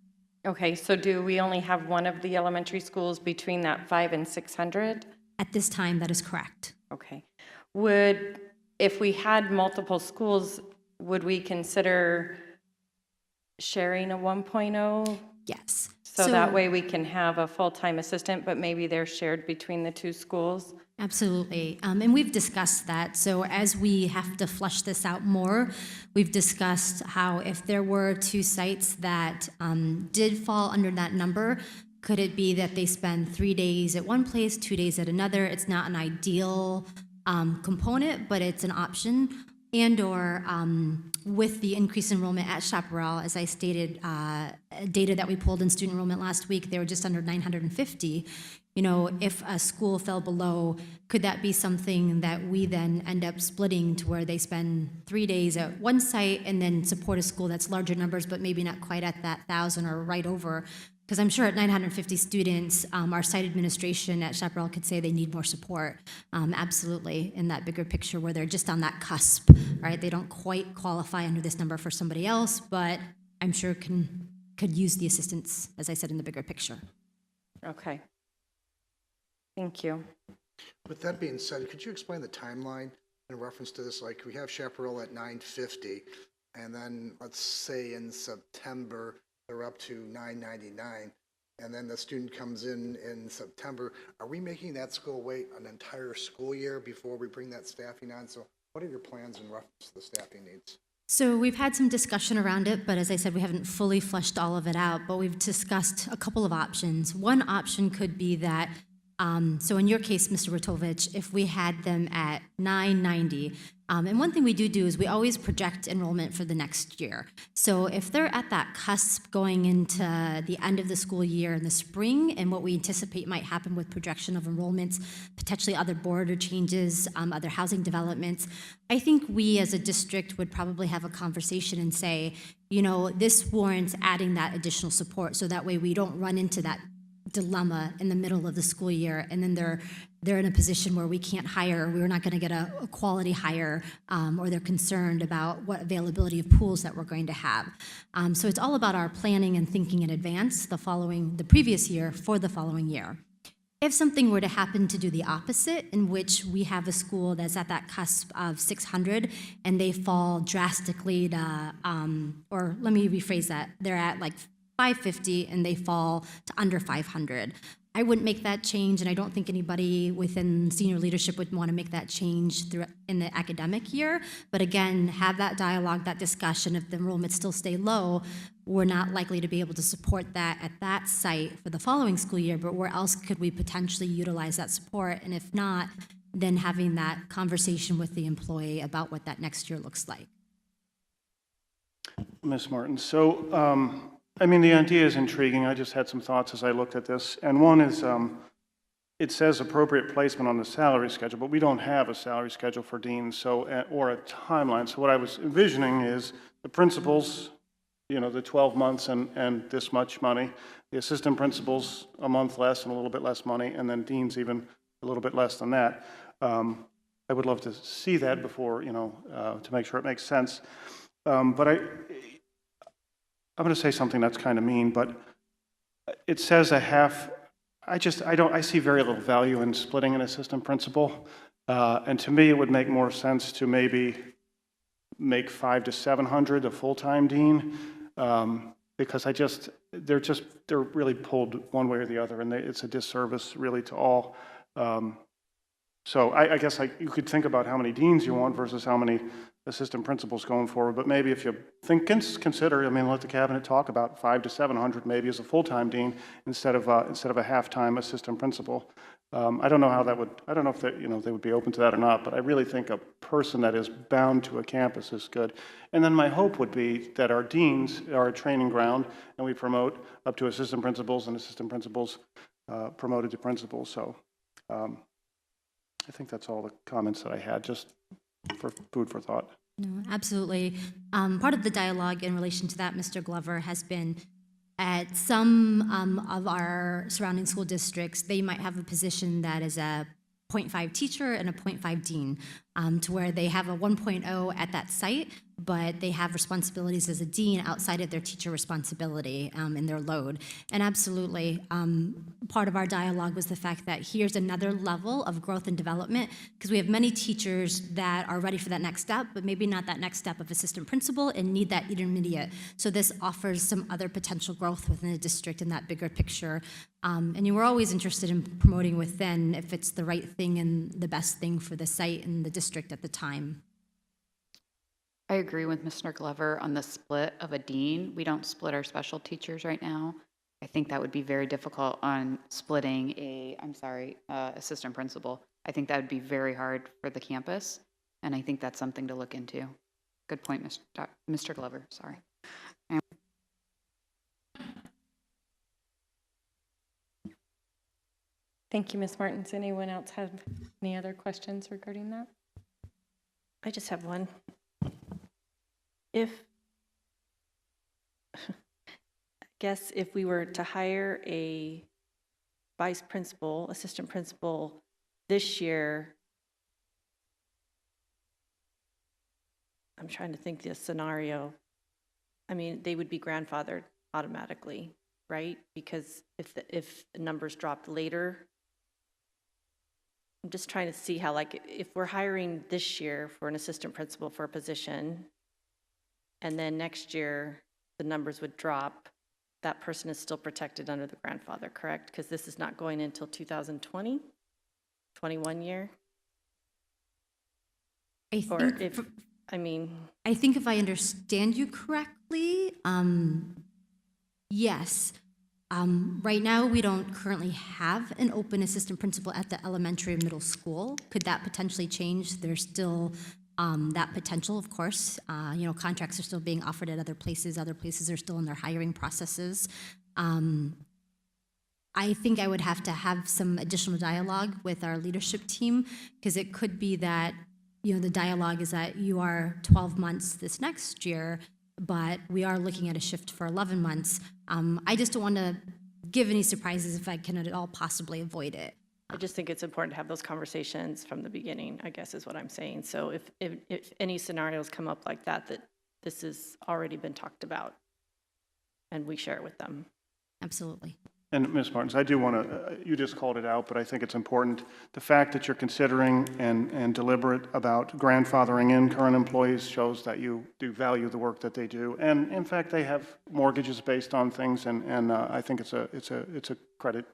Okay, so do we only have one of the elementary schools between that 5 and 600? At this time, that is correct. Okay. If we had multiple schools, would we consider sharing a 1.0? Yes. So that way we can have a full-time assistant, but maybe they're shared between the two schools? Absolutely. And we've discussed that. So as we have to flush this out more, we've discussed how if there were two sites that did fall under that number, could it be that they spend 3 days at one place, 2 days at another? It's not an ideal component, but it's an option. And or with the increased enrollment at Chaparral, as I stated, data that we pulled in student enrollment last week, they were just under 950. If a school fell below, could that be something that we then end up splitting to where they spend 3 days at one site and then support a school that's larger numbers, but maybe not quite at that 1,000 or right over? Because I'm sure at 950 students, our site administration at Chaparral could say they need more support. Absolutely, in that bigger picture where they're just on that cusp, right? They don't quite qualify under this number for somebody else, but I'm sure could use the assistance, as I said, in the bigger picture. Okay. Thank you. With that being said, could you explain the timeline in reference to this? Like, we have Chaparral at 950, and then let's say in September, they're up to 999, and then the student comes in September. Are we making that school wait an entire school year before we bring that staffing on? So what are your plans in reference to the staffing needs? So we've had some discussion around it, but as I said, we haven't fully fleshed all of it out, but we've discussed a couple of options. One option could be that, so in your case, Mr. Ratovich, if we had them at 990, and one thing we do is we always project enrollment for the next year. So if they're at that cusp going into the end of the school year in the spring, and what we anticipate might happen with projection of enrollments, potentially other border changes, other housing developments, I think we as a district would probably have a conversation and say, this warrants adding that additional support, so that way we don't run into that dilemma in the middle of the school year, and then they're in a position where we can't hire, we're not going to get a quality hire, or they're concerned about what availability of pools that we're going to have. So it's all about our planning and thinking in advance the previous year for the following year. If something were to happen to do the opposite, in which we have a school that's at that cusp of 600 and they fall drastically to, or let me rephrase that, they're at like 550 and they fall to under 500. I wouldn't make that change, and I don't think anybody within senior leadership would want to make that change in the academic year. But again, have that dialogue, that discussion. If the enrollment still stay low, we're not likely to be able to support that at that site for the following school year, but where else could we potentially utilize that support? And if not, then having that conversation with the employee about what that next year looks like. Ms. Martin, so, I mean, the idea is intriguing. I just had some thoughts as I looked at this. And one is, it says appropriate placement on the salary schedule, but we don't have a salary schedule for deans, so, or a timeline. So what I was envisioning is the principals, you know, the 12 months and this much money, the assistant principals a month less and a little bit less money, and then deans even a little bit less than that. I would love to see that before, you know, to make sure it makes sense. But I'm going to say something that's kind of mean, but it says a half. I see very little value in splitting an assistant principal, and to me, it would make more sense to maybe make 500 to 700 a full-time dean, because they're really pulled one way or the other, and it's a disservice really to all. So I guess you could think about how many deans you want versus how many assistant principals going forward, but maybe if you consider, I mean, let the cabinet talk about 500 to 700 maybe as a full-time dean instead of a half-time assistant principal. I don't know how that would. I don't know if they would be open to that or not. But I really think a person that is bound to a campus is good. And then my hope would be that our deans are a training ground, and we promote up to assistant principals, and assistant principals promoted to principals. So I think that's all the comments that I had, just for food for thought. No, absolutely. Part of the dialogue in relation to that, Mr. Glover, has been at some of our surrounding school districts, they might have a position that is a 0.5 teacher and a 0.5 dean, to where they have a 1.0 at that site, but they have responsibilities as a dean outside of their teacher responsibility in their load. And absolutely, part of our dialogue was the fact that here's another level of growth and development, because we have many teachers that are ready for that next step, but maybe not that next step of assistant principal and need that intermediate. So this offers some other potential growth within the district in that bigger picture. And you were always interested in promoting within if it's the right thing and the best thing for the site and the district at the time. I agree with Mr. Glover on the split of a dean. We don't split our special teachers right now. I think that would be very difficult on splitting assistant principal. I think that would be very hard for the campus, and I think that's something to look into. Good point, Mr. Glover, sorry. Thank you, Ms. Martins. Anyone else have any other questions regarding that? I just have one. I guess if we were to hire a vice principal, assistant principal this year, I'm trying to think this scenario. I mean, they would be grandfathered automatically, right? Because if the numbers dropped later, I'm just trying to see how, like, if we're hiring this year for an assistant principal for a position, and then next year the numbers would drop, that person is still protected under the grandfather, correct? Because this is not going until 2020, 21 year? I think if I understand you correctly, yes. Right now, we don't currently have an open assistant principal at the elementary and middle school. Could that potentially change? There's still that potential, of course. Contracts are still being offered at other places. Other places are still in their hiring processes. I think I would have to have some additional dialogue with our leadership team, because it could be that, the dialogue is that you are 12 months this next year, but we are looking at a shift for 11 months. I just don't want to give any surprises if I can at all possibly avoid it. I just think it's important to have those conversations from the beginning, I guess is what I'm saying. So if any scenarios come up like that this has already been talked about, and we share it with them. Absolutely. And Ms. Martins, I do want to, you just called it out, but I think it's important. The fact that you're considering and deliberate about grandfathering in current employees shows that you do value the work that they do. And in fact, they have mortgages based on things, and I think it's a credit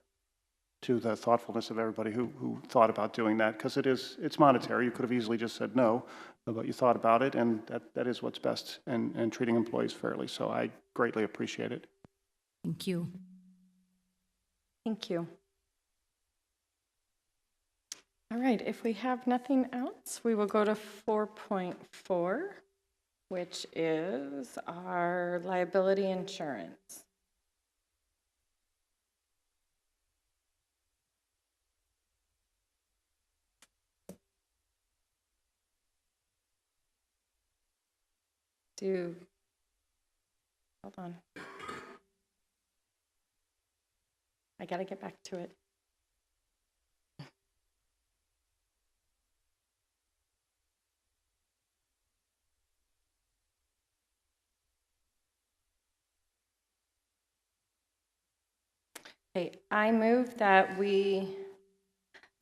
to the thoughtfulness of everybody who thought about doing that, because it's monetary. You could have easily just said no, but you thought about it, and that is what's best and treating employees fairly. So I greatly appreciate it. Thank you. Thank you. All right, if we have nothing else, we will go to 4.4, which is our liability insurance. Hold on. I gotta get back to it. Okay, I move that we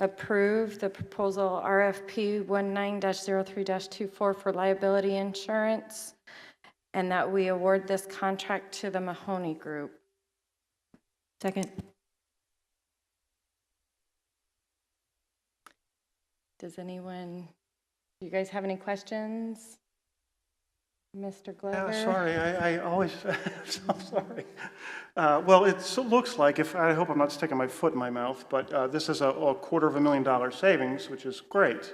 approve the proposal RFP 19-03-24 for liability insurance, and that we award this contract to the Mahoney Group. Second. Do you guys have any questions? Mr. Glover? Yeah, sorry, I always, I'm sorry. Well, it looks like, I hope I'm not sticking my foot in my mouth, but this is a $250,000 savings, which is great.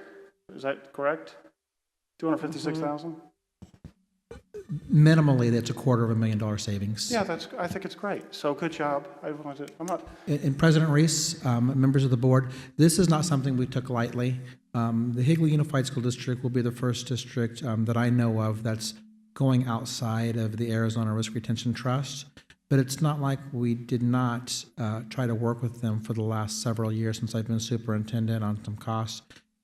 Is that correct? 256,000? Minimally, that's $250,000 savings. Yeah, I think it's great. So good job. I'm not. And President Reese, members of the board, this is not something we took lightly. The Higley Unified School District will be the first district that I know of that's going outside of the Arizona Risk Retention Trust. But it's not like we did not try to work with them for the last several years since I've been superintendent on some costs.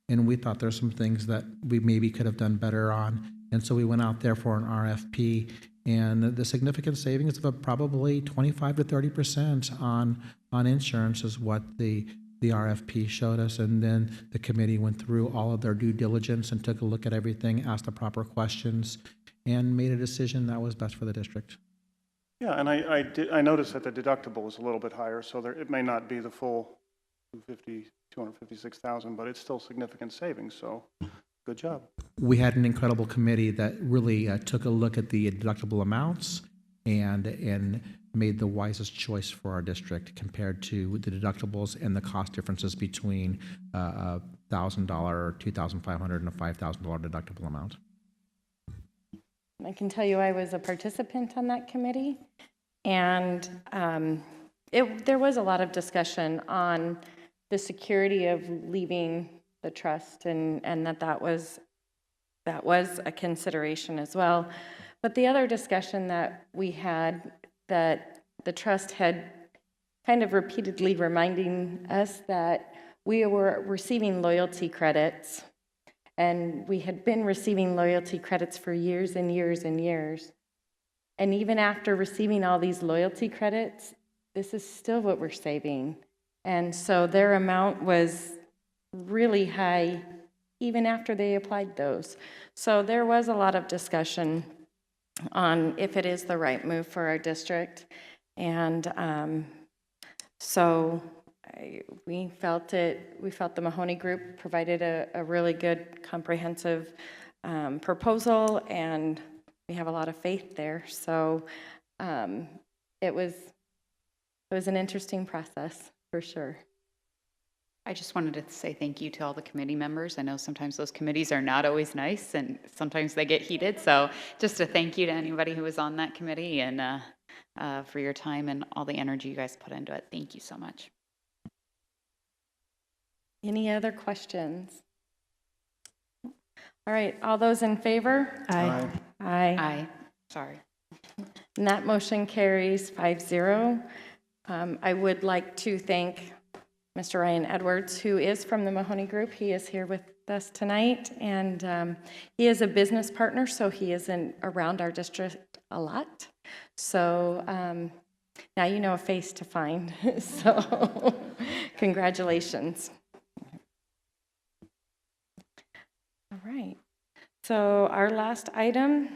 And we thought there's some things that we maybe could have done better on. And so we went out there for an RFP, and the significant savings of probably 25 to 30% on insurance is what the RFP showed us. And then the committee went through all of their due diligence and took a look at everything, asked the proper questions, and made a decision that was best for the district. Yeah, and I noticed that the deductible was a little bit higher, so it may not be the full 256,000, but it's still significant savings. So good job. We had an incredible committee that really took a look at the deductible amounts and made the wisest choice for our district compared to the deductibles and the cost differences between a $1,000 or $2,500 and a $5,000 deductible amount. I can tell you I was a participant on that committee, and there was a lot of discussion on the security of leaving the trust, and that was a consideration as well. But the other discussion that we had, that the trust had kind of repeatedly reminding us that we were receiving loyalty credits, and we had been receiving loyalty credits for years and years and years. And even after receiving all these loyalty credits, this is still what we're saving. And so their amount was really high even after they applied those. So there was a lot of discussion on if it is the right move for our district. And we felt the Mahoney Group provided a really good comprehensive proposal, and we have a lot of faith there. So it was an interesting process for sure. I just wanted to say thank you to all the committee members. I know sometimes those committees are not always nice, and sometimes they get heated. So just a thank you to anybody who was on that committee, and for your time and all the energy you guys put into it. Thank you so much. Any other questions? All right, all those in favor? Aye. Aye. Aye. Sorry. And that motion carries 5-0. I would like to thank Mr. Ryan Edwards, who is from the Mahoney Group. He is here with us tonight, and he is a business partner, so he isn't around our district a lot. So now you know a face to find, so congratulations. All right, so our last item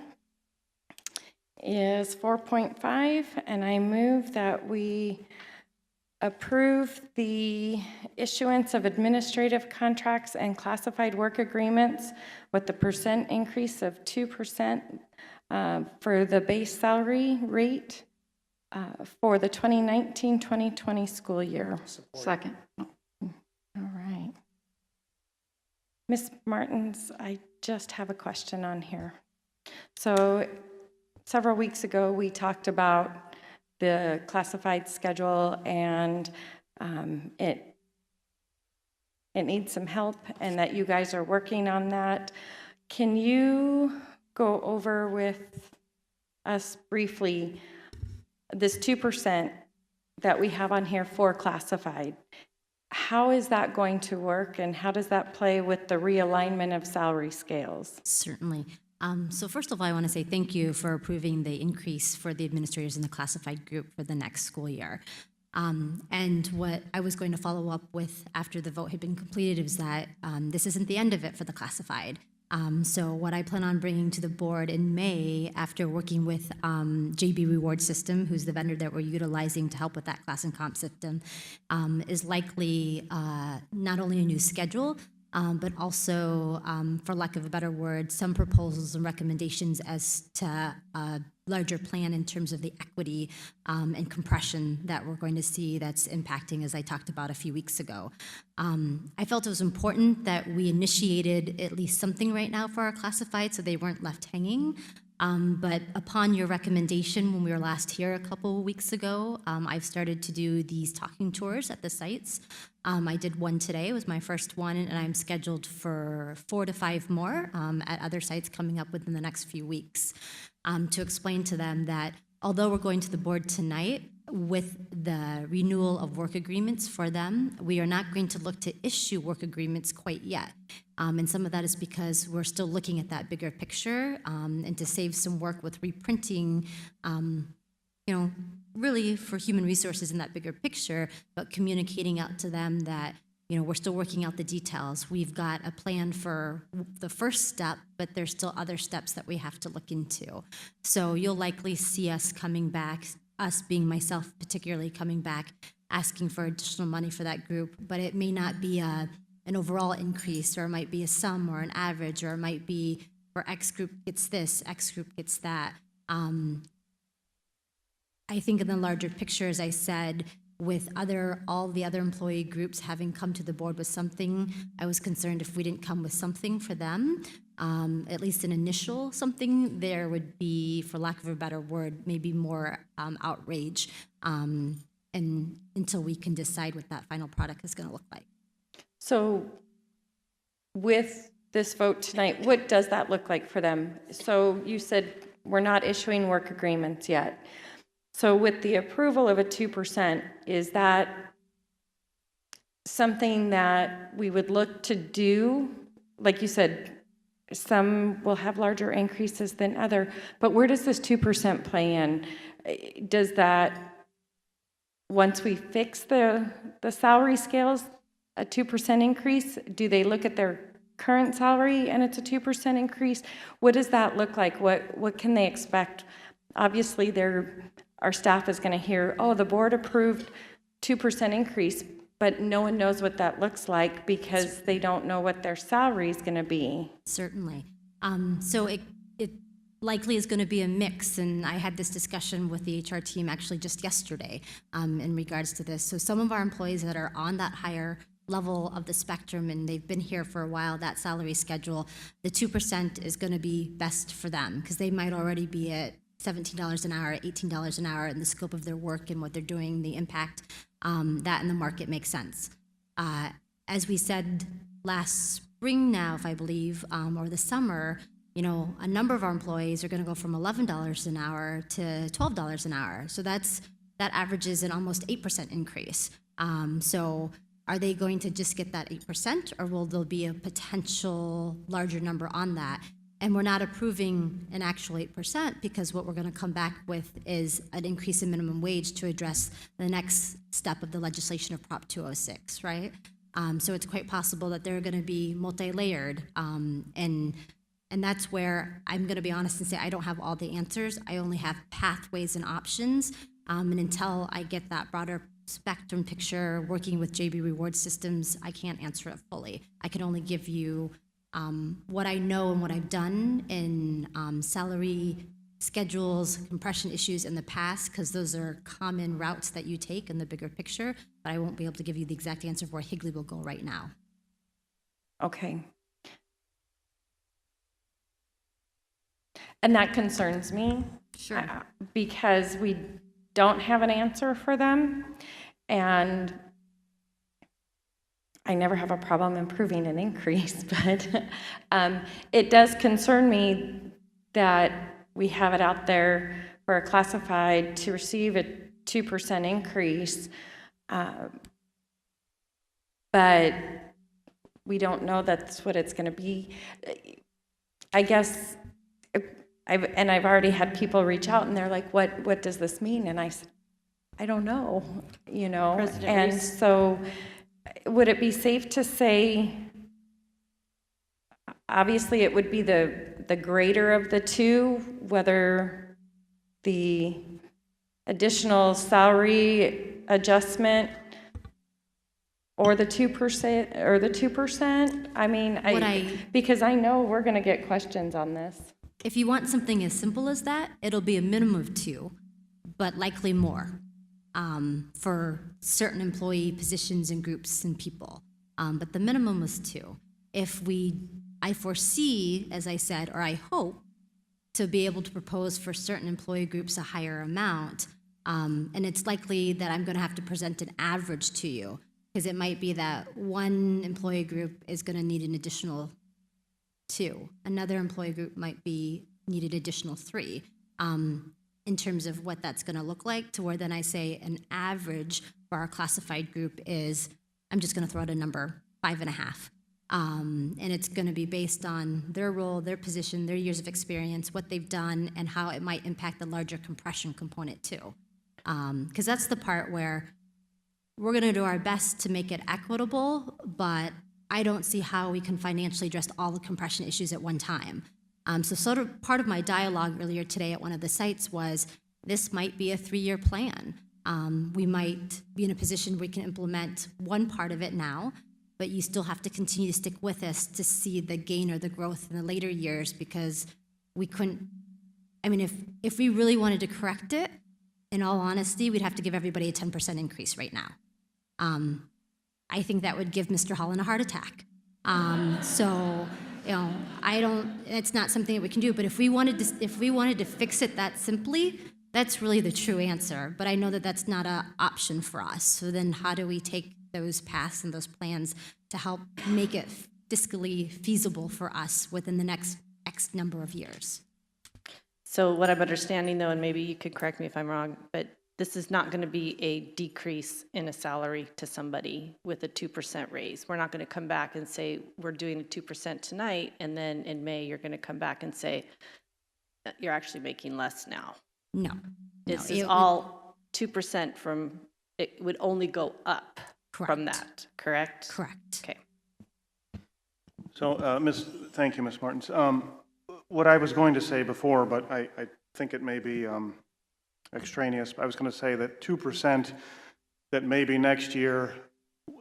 is 4.5, and I move that we approve the issuance of administrative contracts and classified work agreements with the percent increase of 2% for the base salary rate for the 2019-2020 school year. Second. All right. Ms. Martins, I just have a question on here. So several weeks ago, we talked about the classified schedule, and it needs some help, and that you guys are working on that. Can you go over with us briefly this 2% that we have on here for classified? How is that going to work, and how does that play with the realignment of salary scales? Certainly. So first of all, I want to say thank you for approving the increase for the administrators in the classified group for the next school year. And what I was going to follow up with after the vote had been completed is that this isn't the end of it for the classified. So what I plan on bringing to the board in May, after working with JB Reward System, who's the vendor that we're utilizing to help with that class and comp system, is likely not only a new schedule, but also, for lack of a better word, some proposals and recommendations as to a larger plan in terms of the equity and compression that we're going to see that's impacting, as I talked about a few weeks ago. I felt it was important that we initiated at least something right now for our classified so they weren't left hanging. But upon your recommendation when we were last here a couple of weeks ago, I've started to do these talking tours at the sites. I did one today, it was my first one, and I'm scheduled for 4 to 5 more at other sites coming up within the next few weeks to explain to them that although we're going to the board tonight with the renewal of work agreements for them, we are not going to look to issue work agreements quite yet. And some of that is because we're still looking at that bigger picture and to save some work with reprinting, really for human resources in that bigger picture, but communicating out to them that, we're still working out the details. We've got a plan for the first step, but there's still other steps that we have to look into. So you'll likely see us coming back, us being myself particularly coming back, asking for additional money for that group, but it may not be an overall increase, or it might be a sum or an average, or it might be for X group gets this, X group gets that. I think in the larger picture, as I said, with all the other employee groups having come to the board with something, I was concerned if we didn't come with something for them, at least an initial something, there would be, for lack of a better word, maybe more outrage, and until we can decide what that final product is going to look like. So with this vote tonight, what does that look like for them? So you said we're not issuing work agreements yet. So with the approval of a 2%, is that something that we would look to do? Like you said, some will have larger increases than other, but where does this 2% play in? Does that, once we fix the salary scales, a 2% increase, do they look at their current salary and it's a 2% increase? What does that look like? What can they expect? Obviously, our staff is going to hear, oh, the board approved 2% increase, but no one knows what that looks like because they don't know what their salary is going to be. Certainly. So it likely is going to be a mix, and I had this discussion with the HR team actually just yesterday in regards to this. So some of our employees that are on that higher level of the spectrum, and they've been here for a while, that salary schedule, the 2% is going to be best for them because they might already be at $17 an hour, $18 an hour in the scope of their work and what they're doing, the impact that in the market makes sense. As we said last spring now, if I believe, or the summer, a number of our employees are going to go from $11 an hour to $12 an hour. So that averages an almost 8% increase. So are they going to just get that 8%, or will there be a potential larger number on that? And we're not approving an actual 8% because what we're going to come back with is an increase in minimum wage to address the next step of the legislation of Prop 206, right? So it's quite possible that they're going to be multi-layered, and that's where I'm going to be honest and say I don't have all the answers. I only have pathways and options, and until I get that broader spectrum picture, working with JB Reward Systems, I can't answer it fully. I can only give you what I know and what I've done in salary schedules, compression issues in the past, because those are common routes that you take in the bigger picture, but I won't be able to give you the exact answer of where Higley will go right now. Okay. And that concerns me. Sure. Because we don't have an answer for them, and I never have a problem improving an increase, but it does concern me that we have it out there for a classified to receive a 2% increase, but we don't know that's what it's going to be. I guess, I've already had people reach out and they're like, what does this mean? And I said, I don't know, you know. President And Reese? so would it be safe to say, obviously it would be the greater of the two, whether the additional salary adjustment or the 2% or the 2%? I mean, because I know we're going to get questions on this. If you want something as simple as that, it'll be a minimum of 2, but likely more for certain employee positions and groups and people. But the minimum was 2. I foresee, as I said, or I hope, to be able to propose for certain employee groups a higher amount. And it's likely that I'm going to have to present an average to you, because it might be that one employee group is going to need an additional 2. Another employee group might be needed additional 3 in terms of what that's going to look like, to where then I say an average for our classified group is, I'm just going to throw out a number, 5.5. And it's going to be based on their role, their position, their years of experience, what they've done, and how it might impact the larger compression component too. Because that's the part where we're going to do our best to make it equitable, but I don't see how we can financially address all the compression issues at one time. So sort of part of my dialogue earlier today at one of the sites was, this might be a 3-year plan. We might be in a position where we can implement one part of it now, but you still have to continue to stick with us to see the gain or the growth in the later years, because we couldn't, I mean, if we really wanted to correct it, in all honesty, we'd have to give everybody a 10% increase right now. I think that would give Mr. Holland a heart attack. So, you know, it's not something that we can do, but if we wanted to fix it that simply, that's really the true answer. But I know that that's not an option for us. So then how do we take those paths and those plans to help make it fiscally feasible for us within the next X number of years? So what I'm understanding, though, and maybe you could correct me if I'm wrong, but this is not going to be a decrease in a salary to somebody with a 2% raise. We're not going to come back and say, we're doing a 2% tonight, and then in May, you're going to come back and say, you're actually making less now. No. This is all 2% from, it would only go up from Correct. that, correct? Correct. Okay. So, thank you, Ms. Martins. What I was going to say before, but I think it may be extraneous, I was going to say that 2%, that maybe next year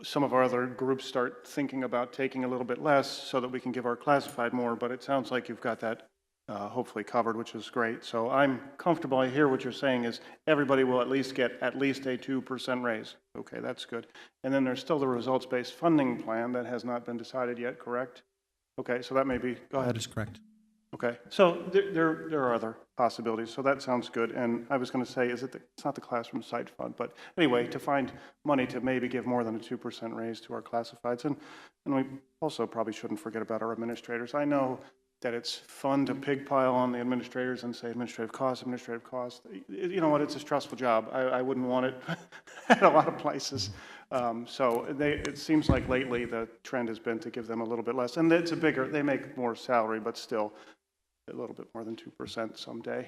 some of our other groups start thinking about taking a little bit less so that we can give our classified more, but it sounds like you've got that hopefully covered, which is great. So I'm comfortable. I hear what you're saying is everybody will at least get at least a 2% raise. Okay, that's good. And then there's still the results-based funding plan that has not been decided yet, correct? Okay, so that may be, go ahead. That is correct. Okay, so there are other possibilities, so that sounds good. And I was going to say, it's not the classroom site fund, but anyway, to find money to maybe give more than a 2% raise to our classifieds. And we also probably shouldn't forget about our administrators. I know that it's fun to pig pile on the administrators and say administrative costs. You know what, it's a stressful job. I wouldn't want it at a lot of places. So it seems like lately the trend has been to give them a little bit less. And it's they make more salary, but still a little bit more than 2% someday.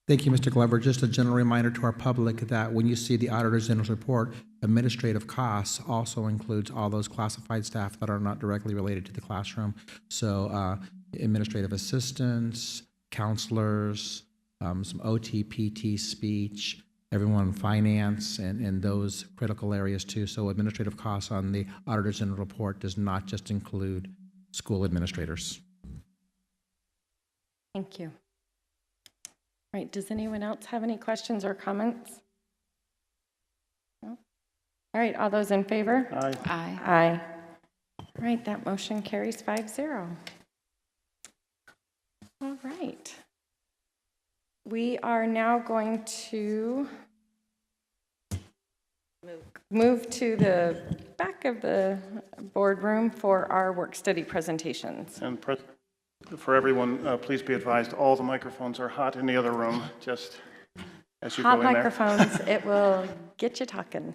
Thank you, Mr. Glover. Just a general reminder to our public that when you see the auditor's general report, administrative costs also includes all those classified staff that are not directly related to the classroom. So administrative assistants, counselors, some OT, PT, speech, everyone in finance and those critical areas too. So administrative costs on the auditor's general report does not just include school administrators. Thank you. All right, does anyone else have any questions or comments? No? All right, all those in favor? Aye. Aye. Aye. All right, that motion carries 5-0. All right. We are now going to move to the back of the boardroom for our work study presentations. And for everyone, please be advised, all the microphones are hot in the other room, just as you go Hot in there. microphones, it will get you talking.